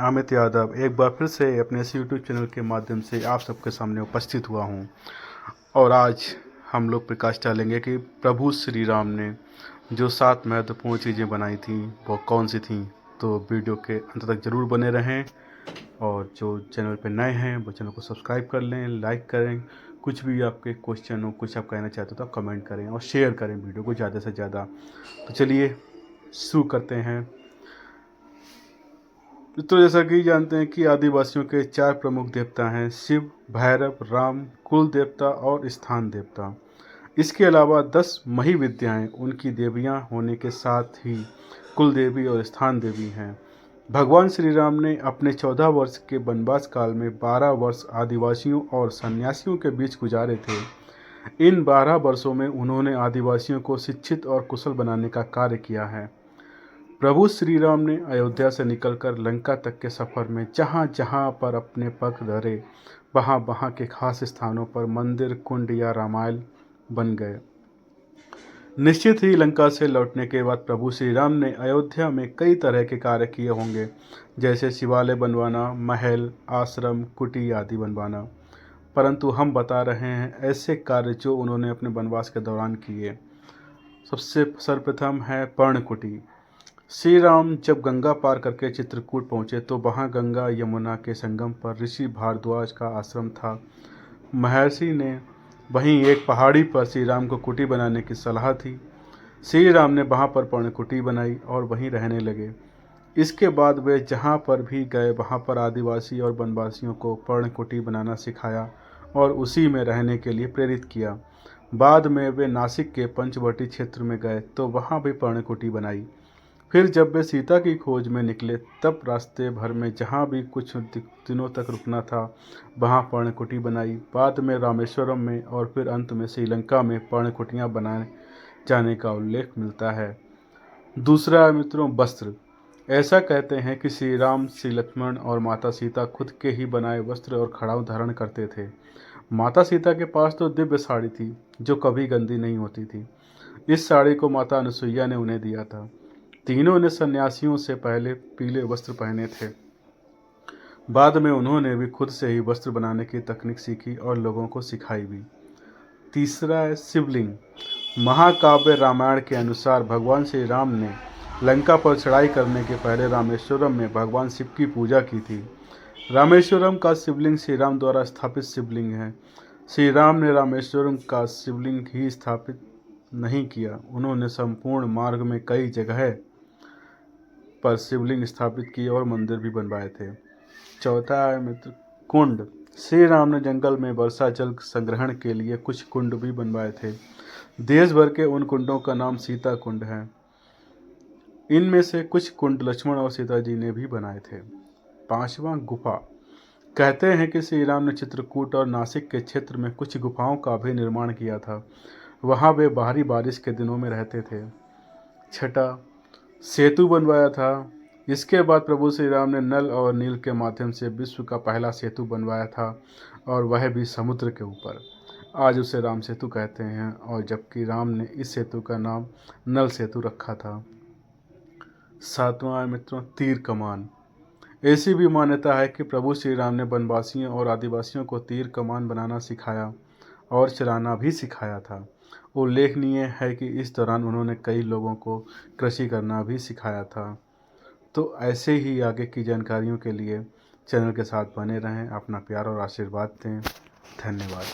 अमित यादव एक बार फिर से अपने इस यूट्यूब चैनल के माध्यम से आप सबके सामने उपस्थित हुआ हूँ। और आज हम लोग प्रकाश डालेंगे कि प्रभु श्री राम ने जो 7 महत्वपूर्ण चीज़ें बनाई थी वो कौन सी थी। तो वीडियो के अंत तक ज़रूर बने रहें और जो चैनल पर नए हैं वो चैनल को सब्सक्राइब कर लें, लाइक करें। कुछ भी आपके क्वेश्चन हो, कुछ आप कहना चाहते हो तो आप कमेंट करें और शेयर करें वीडियो को ज़्यादा से ज़्यादा। तो चलिए शुरू करते हैं। तो जैसा कि जानते हैं कि आदिवासियों के 4 प्रमुख देवता हैं, शिव, भैरव, राम, कुल देवता और स्थान देवता। इसके अलावा 10 महाविद्याएं उनकी देवियां होने के साथ ही कुल देवी और स्थान देवी हैं। भगवान श्री राम ने अपने 14 वर्ष के वनवास काल में 12 वर्ष आदिवासियों और सन्यासियों के बीच गुजारे थे। इन 12 वर्षों में उन्होंने आदिवासियों को शिक्षित और कुशल बनाने का कार्य किया है। प्रभु श्री राम ने अयोध्या से निकलकर लंका तक के सफ़र में जहाँ जहाँ पर अपने पग धरे वहाँ वहाँ के खास स्थानों पर मंदिर, कुंड या रामायण बन गए। निश्चित ही लंका से लौटने के बाद प्रभु श्री राम ने अयोध्या में कई तरह के कार्य किए होंगे, जैसे शिवालय बनवाना, महल, आश्रम, कुटी आदि बनवाना। परंतु हम बता रहे हैं ऐसे कार्य जो उन्होंने अपने वनवास के दौरान किए। सबसे सर्वप्रथम है पर्णकुटी। श्री राम जब गंगा पार करके चित्रकूट पहुँचे तो वहाँ गंगा यमुना के संगम पर ऋषि भारद्वाज का आश्रम था। महर्षि ने वहीं एक पहाड़ी पर श्री राम को कुटी बनाने की सलाह थी। श्री राम ने वहाँ पर पर्णकुटी बनाई और वहीं रहने लगे। इसके बाद वे जहाँ पर भी गए वहाँ पर आदिवासी और वनवासियों को पर्णकुटी बनाना सिखाया और उसी में रहने के लिए प्रेरित किया। बाद में वे नासिक के पंचवटी क्षेत्र में गए तो वहाँ भी पर्णकुटी बनाई। फिर जब वे सीता की खोज में निकले तब रास्ते भर में जहाँ भी कुछ दिनों तक रुकना था वहाँ पर्णकुटी बनाई। बाद में रामेश्वरम में और फिर अंत में श्रीलंका में पर्णकुटियाँ बनाए जाने का उल्लेख मिलता है। दूसरा है मित्रों वस्त्र। ऐसा कहते हैं कि श्री राम, श्री लक्ष्मण और माता सीता खुद के ही बनाए वस्त्र और खड़ाऊ धारण करते थे। माता सीता के पास तो दिव्य साड़ी थी जो कभी गंदी नहीं होती थी। इस साड़ी को माता अनुसुईया ने उन्हें दिया था। तीनों ने सन्यासियों से पहले पीले वस्त्र पहने थे। बाद में उन्होंने भी खुद से ही वस्त्र बनाने की तकनीक सीखी और लोगों को सिखाई भी। तीसरा है शिवलिंग। महाकाव्य रामायण के अनुसार भगवान श्री राम ने लंका पर चढ़ाई करने के पहले रामेश्वरम में भगवान शिव की पूजा की थी। रामेश्वरम का शिवलिंग श्री राम द्वारा स्थापित शिवलिंग है। श्री राम ने रामेश्वरम का शिवलिंग ही स्थापित नहीं किया, उन्होंने संपूर्ण मार्ग में कई जगह पर शिवलिंग स्थापित किए और मंदिर भी बनवाए थे। चौथा है मित्र कुंड। श्री राम ने जंगल में वर्षा जल संग्रहण के लिए कुछ कुंड भी बनवाए थे। देश भर के उन कुंडों का नाम सीता कुंड है। इनमें से कुछ कुंड लक्ष्मण और सीता जी ने भी बनाए थे। 5वां गुफा। कहते हैं कि श्री राम ने चित्रकूट और नासिक के क्षेत्र में कुछ गुफाओं का भी निर्माण किया था। वहाँ वे बाहरी बारिश के दिनों में रहते थे। 6. सेतु बनवाया था। इसके बाद प्रभु श्री राम ने नल और नील के माध्यम से विश्व का पहला सेतु बनवाया था और वह भी समुद्र के ऊपर। आज उसे राम सेतु कहते हैं और जबकि राम ने इस सेतु का नाम नल सेतु रखा था। 7वां मित्रों तीर कमान। ऐसी भी मान्यता है कि प्रभु श्री राम ने वनवासियों और आदिवासियों को तीर कमान बनाना सिखाया और चलाना भी सिखाया था। उल्लेखनीय है कि इस दौरान उन्होंने कई लोगों को कृषि करना भी सिखाया था। तो ऐसे ही आगे की जानकारियों के लिए चैनल के साथ बने रहें। अपना प्यार और आशीर्वाद दें। धन्यवाद।